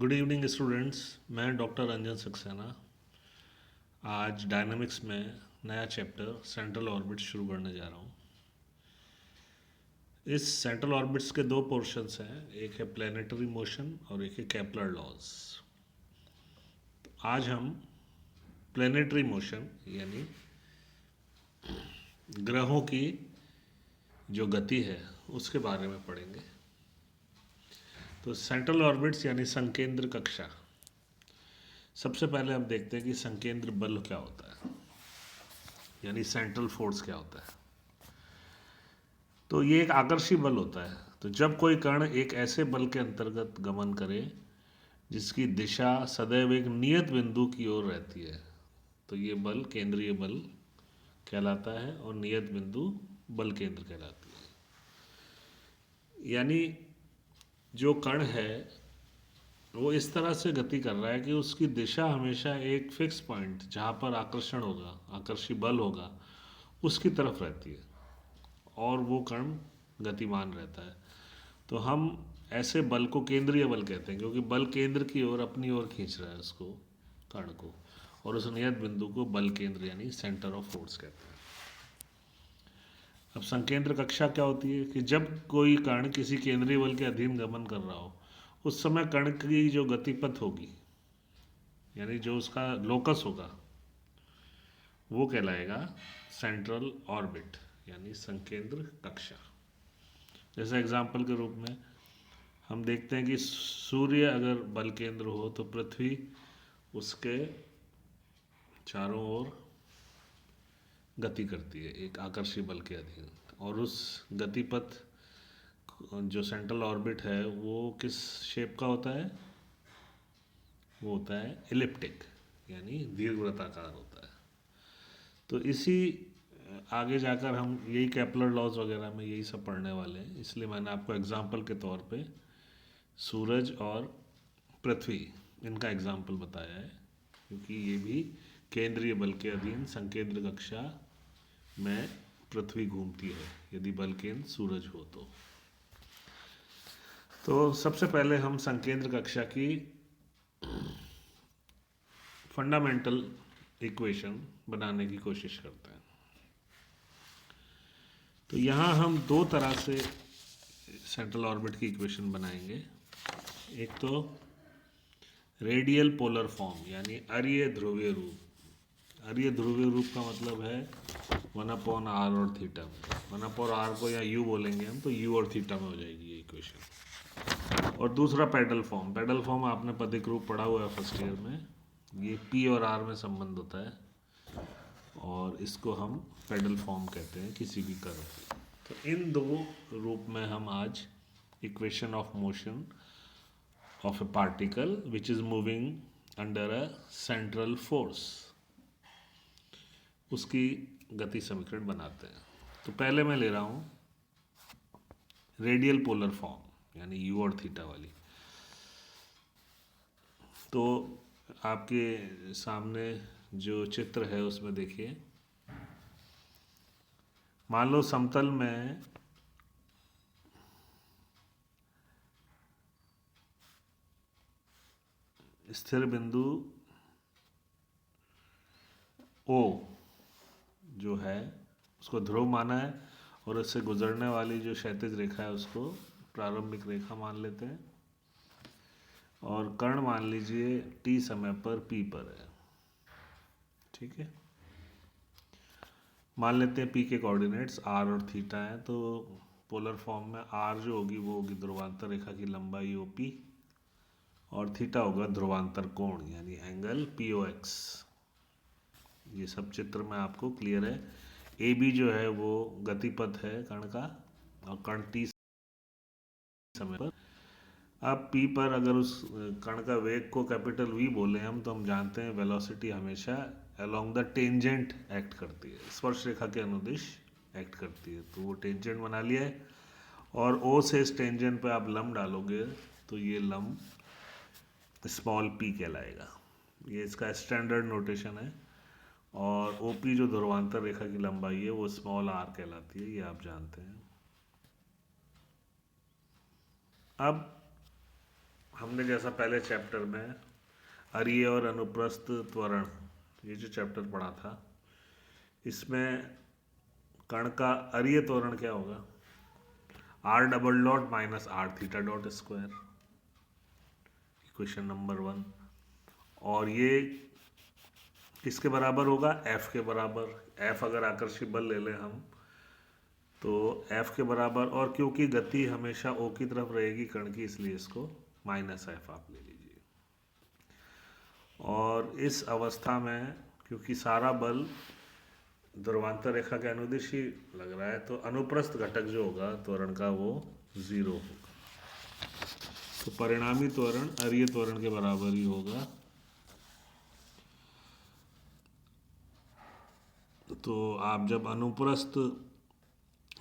Good evening students. मैं doctor Ranjan Saxena आज dynamics में नया चैप्टर सेंट्रल ऑर्बिट शुरू करने जा रहा हूँ। इस सेंट्रल ऑर्बिट्स के दो पोर्शंस हैं, एक है प्लैनेटरी मोशन और एक है केपलर लॉज। आज हम प्लैनेटरी मोशन यानी ग्रहों की जो गति है उसके बारे में पढ़ेंगे। तो सेंट्रल ऑर्बिट्स यानी संकेंद्र कक्षा। सबसे पहले हम देखते हैं कि संकेंद्र बल क्या होता है, यानी सेंट्रल फोर्स क्या होता है। तो ये एक आकर्षी बल होता है। तो जब कोई कण एक ऐसे बल के अंतर्गत गमन करे जिसकी दिशा सदैव एक नियत बिंदु की ओर रहती है, तो ये बल केंद्रीय बल कहलाता है और नियत बिंदु बल केंद्र कहलाती है। यानी जो कण है वो इस तरह से गति कर रहा है कि उसकी दिशा हमेशा एक फिक्स पॉइंट जहाँ पर आकर्षण होगा, आकर्षी बल होगा, उसकी तरफ रहती है और वो कण गतिमान रहता है। तो हम ऐसे बल को केंद्रीय बल कहते हैं, क्योंकि बल केंद्र की ओर अपनी ओर खींच रहा है उसको, कण को, और उस नियत बिंदु को बल केंद्र यानी सेंटर ऑफ फोर्स कहते हैं। अब संकेंद्र कक्षा क्या होती है कि जब कोई कण किसी केंद्रीय बल के अधीन गमन कर रहा हो, उस समय कण की जो गतिपथ होगी यानी जो उसका लोकस होगा वो कहलाएगा सेंट्रल ऑर्बिट यानी संकेंद्र कक्षा। जैसे एग्जाम्पल के रूप में हम देखते हैं कि सूर्य अगर बल केंद्र हो तो पृथ्वी उसके चारों ओर गति करती है एक आकर्षी बल के अधीन, और उस गतिपथ जो सेंट्रल ऑर्बिट है वो किस शेप का होता है? वो होता है एलिप्टिक यानी दीर्घवृत्ताकार होता है। तो इसी आगे जाकर हम यही केपलर लॉज वगैरह में यही सब पढ़ने वाले हैं, इसलिए मैंने आपको एग्जाम्पल के तौर पे सूरज और पृथ्वी इनका एग्जाम्पल बताया है, क्योंकि ये भी केंद्रीय बल के अधीन संकेंद्र कक्षा में पृथ्वी घूमती है यदि बल केंद्र सूरज हो तो सबसे पहले हम संकेंद्र कक्षा की फंडामेंटल इक्वेशन बनाने की कोशिश करते हैं। तो यहाँ हम दो तरह से सेंट्रल ऑर्बिट की इक्वेशन बनाएंगे। एक तो रेडियल पोलर फॉर्म यानी अरीय ध्रुवीय रूप। अरीय ध्रुवीय रूप का मतलब है 1/r और थीटा में। 1/r को या u बोलेंगे हम, तो u और थीटा में हो जाएगी ये इक्वेशन। और दूसरा पैडल फॉर्म। पैडल फॉर्म आपने पदिक रूप पढ़ा हुआ है फर्स्ट ईयर में। ये p और r में संबंध होता है और इसको हम पैडल फॉर्म कहते हैं किसी भी कर्व की। तो इन दो रूप में हम आज equation of motion of A particle which is moving under a central force उसकी गति समीकरण बनाते हैं। तो पहले मैं ले रहा हूँ रेडियल पोलर फॉर्म यानी यू और थीटा वाली। तो आपके सामने जो चित्र है उसमें देखिए, मान लो समतल में स्थिर बिंदु O जो है उसको ध्रुव माना है और इससे गुजरने वाली जो क्षैतिज रेखा है उसको प्रारंभिक रेखा मान लेते हैं, और कर्ण मान लीजिए t समय पर p पर है। ठीक है, मान लेते हैं p के कोऑर्डिनेट्स r और थीटा हैं। तो पोलर फॉर्म में r जो होगी वो होगी ध्रुवांतर रेखा की लंबाई OP और थीटा होगा ध्रुवांतर कोण यानी एंगल POX। ये सब चित्र में आपको क्लियर है। AB जो है वो गतिपथ है कण का और कण t समय पर। अब p पर अगर उस कण का वेग को कैपिटल V बोले हम, तो हम जानते हैं वेलोसिटी हमेशा अलोंग द टेंजेंट एक्ट करती है, स्पर्श रेखा के अनुदिश एक्ट करती है। तो वो टेंजेंट बना लिया है और O से इस टेंजेंट पे आप लंब डालोगे तो ये लंब स्मॉल p कहलाएगा। ये इसका स्टैंडर्ड नोटेशन है। और OP जो ध्रुवांतर रेखा की लंबाई है वो स्मॉल r कहलाती है, ये आप जानते हैं। अब हमने जैसा पहले चैप्टर में अरीय और अनुप्रस्थ त्वरण, ये जो चैप्टर पढ़ा था, इसमें कण का अरीय त्वरण क्या होगा? R double dot minus r theta dot square, equation number 1। और ये किसके बराबर होगा? एफ के बराबर। एफ अगर आकर्षी बल ले लें हम तो एफ के बराबर, और क्योंकि गति हमेशा ओ की तरफ रहेगी कण की, इसलिए इसको माइनस एफ आप ले लीजिए। और इस अवस्था में क्योंकि सारा बल ध्रुवांतर रेखा के अनुदिश ही लग रहा है, तो अनुप्रस्थ घटक जो होगा त्वरण का वो 0 होगा। तो परिणामी त्वरण अरीय त्वरण के बराबर ही होगा। तो आप जब अनुप्रस्थ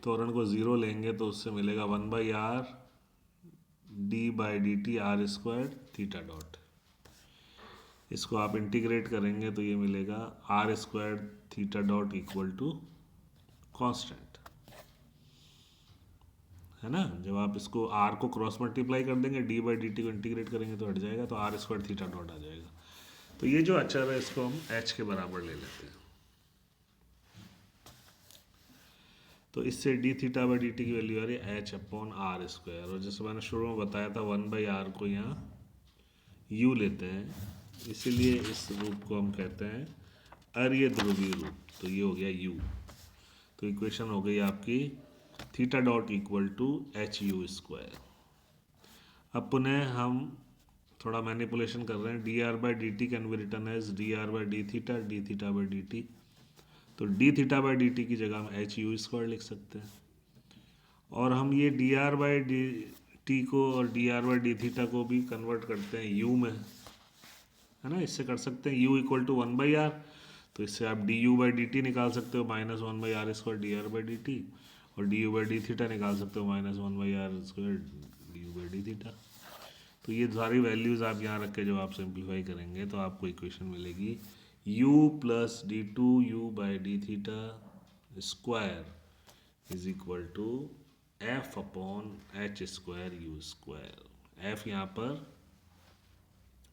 त्वरण को 0 लेंगे तो उससे मिलेगा 1/r d/dt are square theta dot. इसको आप इंटीग्रेट करेंगे तो ये मिलेगा r square theta dot equal to constant, है ना। जब आप इसको आर को क्रॉस मल्टीप्लाई कर देंगे, d/dt को इंटीग्रेट करेंगे तो हट जाएगा, तो आर स्क्वायर थीटा डॉट आ जाएगा। तो ये जो अचर है इसको हम h के बराबर ले लेते हैं। तो इससे D theta by D T की वैल्यू आ रही है एच अपॉन आर स्क्वायर। और जैसे मैंने शुरू में बताया था 1/r को यहाँ u लेते हैं, इसीलिए इस रूप को हम कहते हैं अरीय ध्रुवीय रूप। तो ये हो गया u। तो इक्वेशन हो गई आपकी theta dot equal to H U square. अब पुनः हम थोड़ा मैनिपुलेशन कर रहे हैं। D are by D T can be written as D are by D theta by D T. तो D theta by D T की जगह हम एच यू स्क्वायर लिख सकते हैं। और हम ये D R by D T को और D R by D theta को भी कन्वर्ट करते हैं यू में, है ना। इससे कर सकते हैं u इक्वल टू 1/r। तो इससे आप D U by D T निकाल सकते हो -1/r square D are by D T, और D U by D theta निकाल सकते हो -1/r square D U by D theta. तो ये सारी वैल्यूज़ आप यहाँ रख के जब आप सिंप्लीफाई करेंगे तो आपको इक्वेशन मिलेगी u plus d two u by D theta square is equal to f upon h square u square. F यहाँ पर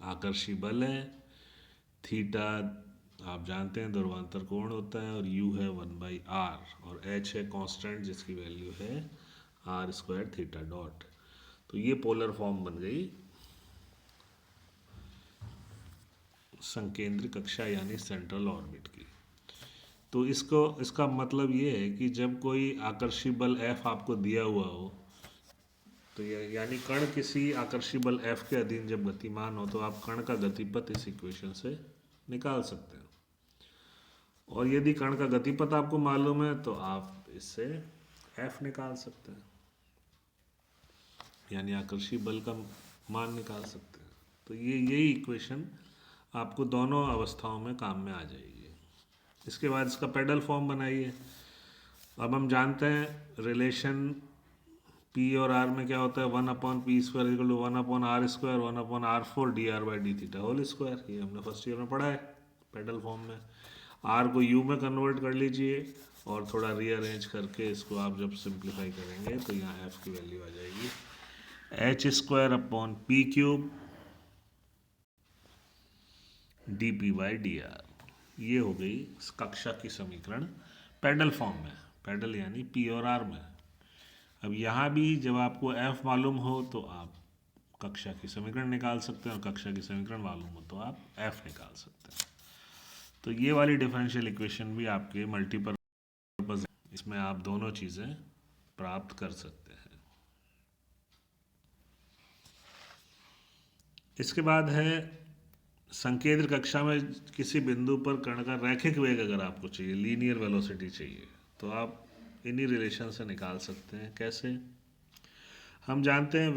आकर्षी बल है, थीटा आप जानते हैं ध्रुवांतर कोण होता है, और u है 1/r, और h है कांस्टेंट जिसकी वैल्यू है आर स्क्वायर थीटा डॉट। तो ये पोलर फॉर्म बन गई संकेंद्र कक्षा यानी सेंट्रल ऑर्बिट की। तो इसका मतलब ये है कि जब कोई आकर्षी बल F आपको दिया हुआ हो, तो यानी कण किसी आकर्षी बल F के अधीन जब गतिमान हो, तो आप कण का गतिपथ इस इक्वेशन से निकाल सकते हैं। और यदि कण का गतिपथ आपको मालूम है तो आप इससे F निकाल सकते हैं, यानी आकर्षी बल का मान निकाल सकते हैं। तो यही इक्वेशन आपको दोनों अवस्थाओं में काम में आ जाएगी। इसके बाद इसका पेडल फॉर्म बनाइए। अब हम जानते हैं रिलेशन P और R में क्या होता है, 1/p square equal to 1/r square 1/r4 d are by D theta whole square. ये हमने फर्स्ट ईयर में पढ़ा है पेडल फॉर्म में। R को U में कन्वर्ट कर लीजिए और थोड़ा रीअरेंज करके इसको आप जब सिंप्लीफाई करेंगे तो यहाँ F की वैल्यू आ जाएगी H square upon P cube D P by D R. ये हो गई कक्षा की समीकरण पेडल फॉर्म में, पेडल यानी P और R में। अब यहाँ भी जब आपको F मालूम हो तो आप कक्षा की समीकरण निकाल सकते हैं, और कक्षा की समीकरण मालूम हो तो आप F निकाल सकते हैं। तो ये वाली डिफरेंशियल इक्वेशन भी आपके मल्टीपर्पज, इसमें आप दोनों चीज़ें प्राप्त कर सकते हैं। इसके बाद है संकेंद्र कक्षा में किसी बिंदु पर कण का रैखिक वेग अगर आपको चाहिए, लीनियर वेलोसिटी चाहिए, तो आप इन्हीं रिलेशन से निकाल सकते हैं। कैसे? हम जानते हैं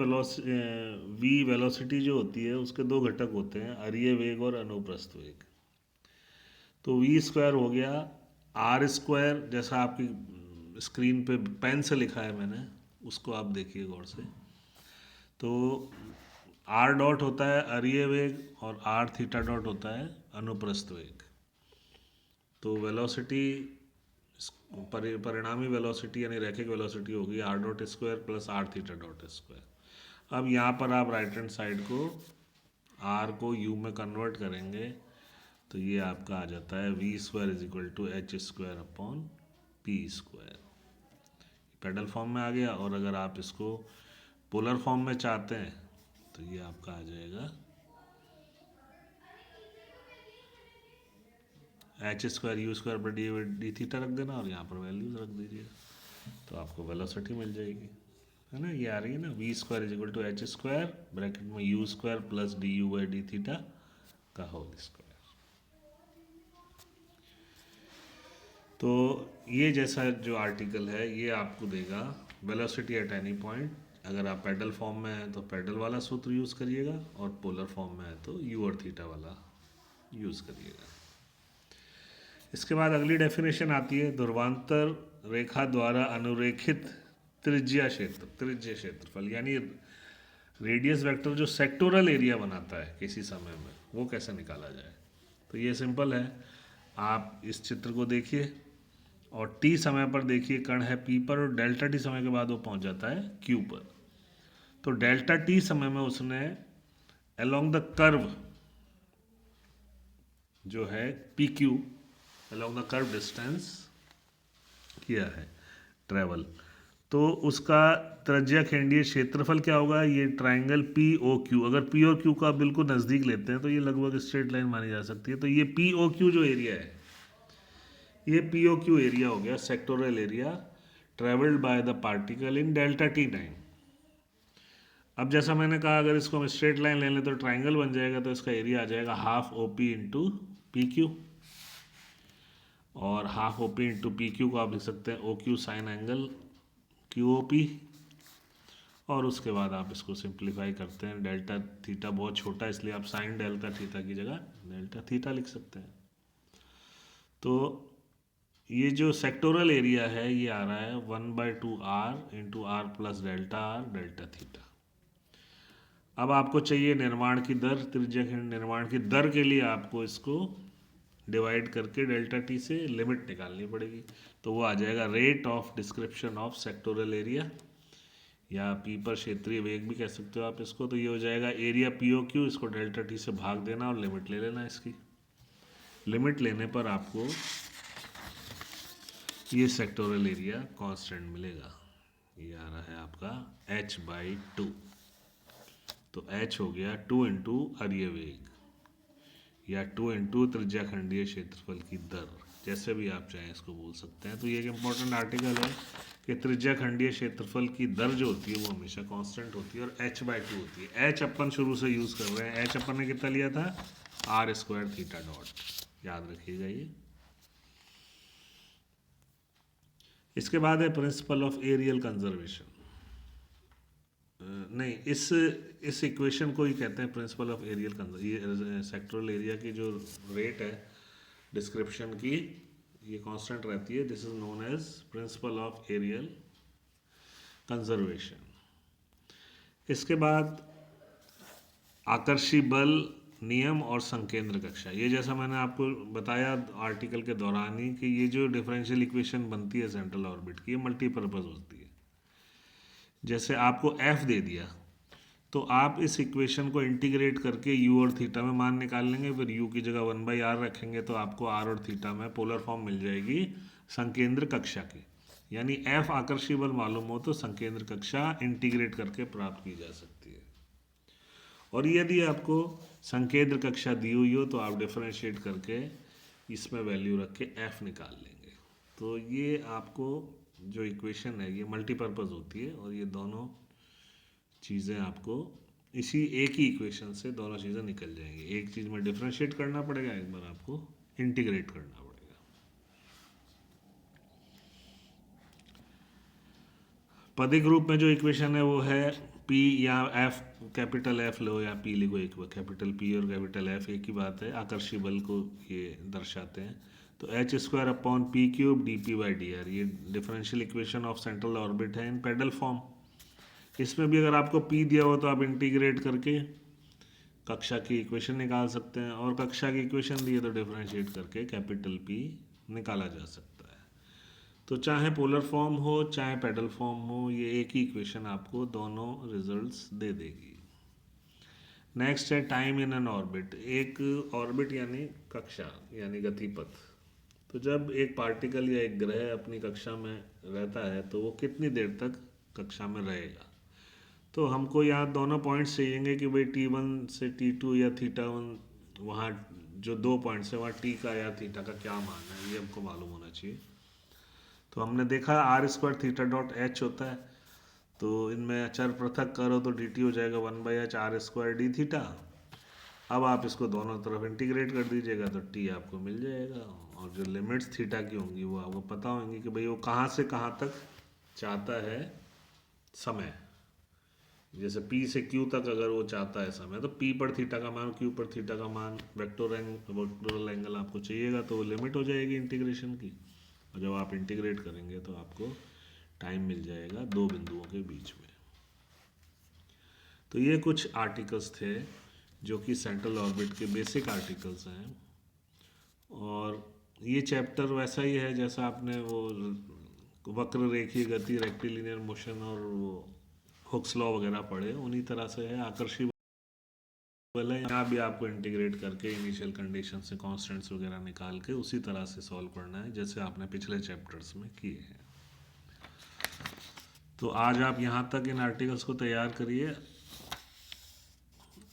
v वेलोसिटी जो होती है उसके दो घटक होते हैं, अरीय वेग और अनुप्रस्थ वेग। तो v स्क्वायर हो गया आर स्क्वायर, जैसा आपकी स्क्रीन पे पेन से लिखा है मैंने, उसको आप देखिए गौर से। तो आर डॉट होता है अरीय वेग और आर थीटा डॉट होता है अनुप्रस्थ वेग। तो वेलोसिटी परिणामी वेलोसिटी यानी रैखिक वेलोसिटी होगी r dot square plus r theta dot square. अब यहाँ पर आप राइट हैंड साइड को आर को यू में कन्वर्ट करेंगे तो ये आपका आ जाता है v square is equal to H square upon p square. Pedal form में आ गया। और अगर आप इसको पोलर फॉर्म में चाहते हैं तो ये आपका आ जाएगा एच स्क्वायर यू स्क्वायर पर डी थीटा रख देना और यहाँ पर वैल्यूज रख दीजिए तो आपको वेलोसिटी मिल जाएगी, है ना। ये आ रही है ना V square is equal to H square bracket में U square plus D U by D theta का होल स्क्वायर। तो ये जैसा जो आर्टिकल है ये आपको देगा वेलोसिटी एट एनी पॉइंट। अगर आप पेडल फॉर्म में हैं तो पेडल वाला सूत्र यूज़ करिएगा और पोलर फॉर्म में है तो यू और थीटा वाला यूज़ करिएगा। इसके बाद अगली डेफिनेशन आती है ध्रुवांतर रेखा द्वारा अनुरेखित त्रिज्या क्षेत्रफल, यानी रेडियस वेक्टर जो सेक्टोरल एरिया बनाता है किसी समय में वो कैसे निकाला जाए। तो ये सिंपल है, आप इस चित्र को देखिए और टी समय पर देखिए कण है पी पर और डेल्टा टी समय के बाद वो पहुंच जाता है क्यू पर। तो डेल्टा टी समय में उसने अलोंग द कर्व जो है P Q along the curve distance किया है ट्रेवल, तो उसका त्रिज्या खंडीय क्षेत्रफल क्या होगा, ये ट्राइंगल पी ओ क्यू, अगर पी और क्यू का बिल्कुल नज़दीक लेते हैं तो ये लगभग स्ट्रेट लाइन मानी जा सकती है। तो ये पी ओ क्यू जो एरिया है ये पी ओ क्यू एरिया हो गया sectoral area travelled by the particle in delta T time. अब जैसा मैंने कहा अगर इसको हम स्ट्रेट लाइन ले लें तो ट्राइंगल बन जाएगा, तो इसका एरिया आ जाएगा half O P into P Q, और half O P into P Q को आप लिख सकते हैं O Q sine angle Q O P. और उसके बाद आप इसको सिंप्लीफाई करते हैं, डेल्टा थीटा बहुत छोटा है इसलिए आप साइन डेल्टा थीटा की जगह डेल्टा थीटा लिख सकते हैं। तो ये जो सेक्टोरल एरिया है ये आ रहा है 1/2 r into r plus delta r delta theta. अब आपको चाहिए निर्माण की दर, त्रिज्या खंड निर्माण की दर के लिए आपको इसको डिवाइड करके डेल्टा टी से लिमिट निकालनी पड़ेगी। तो वो आ जाएगा rate of description of sectoral area, या पी पर क्षेत्रीय वेग भी कह सकते हो आप इसको। तो ये हो जाएगा एरिया पी ओ क्यू, इसको डेल्टा टी से भाग देना और लिमिट ले लेना। इसकी लिमिट लेने पर आपको ये सेक्टोरल एरिया कांस्टेंट मिलेगा। ये आ रहा है आपका h/2। तो h हो गया 2 इंटू अरीय वेग या 2 इंटू त्रिज्या खंडीय क्षेत्रफल की दर, जैसे भी आप चाहें इसको बोल सकते हैं। तो ये एक इम्पॉर्टेंट आर्टिकल है कि त्रिज्या खंडीय क्षेत्रफल की दर जो होती है वो हमेशा कांस्टेंट होती है और h/2 होती है। h अपन शुरू से यूज़ कर रहे हैं, h अपन ने कितना लिया था r² थीटा डॉट, याद रखिएगा ये। इसके बाद है प्रिंसिपल ऑफ एरियल कंजर्वेशन। नहीं, इस इक्वेशन को ही कहते हैं प्रिंसिपल ऑफ एरियल कंजर्वेशन। ये सेक्टोरल एरिया की जो रेट है डिस्क्रिप्शन की ये कांस्टेंट रहती है, this is known as principle of areal conservation. इसके बाद आकर्षी बल नियम और संकेंद्र कक्षा, ये जैसा मैंने आपको बताया आर्टिकल के दौरान ही कि ये जो डिफरेंशियल इक्वेशन बनती है सेंट्रल ऑर्बिट की ये मल्टीपर्पज़ होती है। जैसे आपको f दे दिया तो आप इस इक्वेशन को इंटीग्रेट करके u और थीटा में मान निकाल लेंगे, फिर u की जगह 1/r रखेंगे तो आपको r और थीटा में पोलर फॉर्म मिल जाएगी संकेंद्र कक्षा की। यानी f आकर्षी बल मालूम हो तो संकेंद्र कक्षा इंटीग्रेट करके प्राप्त की जा सकती है। और यदि आपको संकेंद्र कक्षा दी हुई हो तो आप डिफरेंशिएट करके इसमें वैल्यू रख के f निकाल लेंगे। तो ये आपको जो इक्वेशन है ये मल्टीपर्पज़ होती है और ये दोनों चीज़ें आपको इसी एक ही इक्वेशन से दोनों चीज़ें निकल जाएंगी। एक चीज़ में डिफरेंशिएट करना पड़ेगा, एक बार आपको इंटीग्रेट करना पड़ेगा। पदिक रूप में जो इक्वेशन है वो है P या F, कैपिटल F लो या P लिखो, एक कैपिटल P और कैपिटल F एक ही बात है, आकर्षी बल को ये दर्शाते हैं। तो h² upon P cube dp/dr ये differential equation of central orbit है इन पेडल फॉर्म। इसमें भी अगर आपको p दिया हो तो आप इंटीग्रेट करके कक्षा की इक्वेशन निकाल सकते हैं, और कक्षा की इक्वेशन दी है तो डिफरेंशिएट करके कैपिटल P निकाला जा सकता है। तो चाहे पोलर फॉर्म हो चाहे पेडल फॉर्म हो, ये एक ही इक्वेशन आपको दोनों रिजल्ट्स दे देगी। नेक्स्ट है टाइम इन एन ऑर्बिट। एक ऑर्बिट यानी कक्षा यानी गतिपथ। तो जब एक पार्टिकल या एक ग्रह अपनी कक्षा में रहता है तो वो कितनी देर तक कक्षा में रहेगा। तो हमको यहाँ दोनों पॉइंट्स चाहिएंगे कि भाई T1 से T2 या θ1, वहाँ जो 2 पॉइंट्स है वहाँ टी का या थीटा का क्या मान है, ये हमको मालूम होना चाहिए। तो हमने देखा r² थीटा डॉट एच होता है, तो इनमें अचर पृथक करो तो dt हो जाएगा 1/h r² d थीटा। अब आप इसको दोनों तरफ इंटीग्रेट कर दीजिएगा तो t आपको मिल जाएगा, और जो लिमिट्स थीटा की होंगी वो आपको पता होंगी कि भाई वो कहाँ से कहाँ तक चाहता है समय। जैसे P से Q तक अगर वो चाहता है समय, तो P पर थीटा का मान, Q पर थीटा का मान, वेक्टोरल एंगल आपको चाहिएगा, तो वो लिमिट हो जाएगी इंटीग्रेशन की। और जब आप इंटीग्रेट करेंगे तो आपको टाइम मिल जाएगा दो बिंदुओं के बीच में। तो ये कुछ आर्टिकल्स थे जो कि सेंट्रल ऑर्बिट के बेसिक आर्टिकल्स हैं। और ये चैप्टर वैसा ही है जैसा आपने वो वक्र रेखीय गति, रेक्टिलिनियर मोशन और वो हुक्स लॉ वगैरह पढ़े, उन्हीं तरह से है। आकर्षी बल है, यहाँ भी आपको इंटीग्रेट करके इनिशियल कंडीशन से कांस्टेंट्स वगैरह निकाल के उसी तरह से सॉल्व करना है जैसे आपने पिछले चैप्टर्स में किए हैं। तो आज आप यहाँ तक इन आर्टिकल्स को तैयार करिए।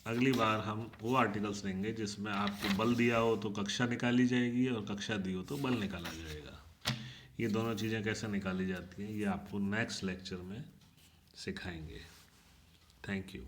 अगली बार हम वो आर्टिकल्स लेंगे जिसमें आपको बल दिया हो तो कक्षा निकाली जाएगी और कक्षा दी हो तो बल निकाला जाएगा। ये दोनों चीज़ें कैसे निकाली जाती हैं ये आपको नेक्स्ट लेक्चर में सिखाएंगे। Thank you.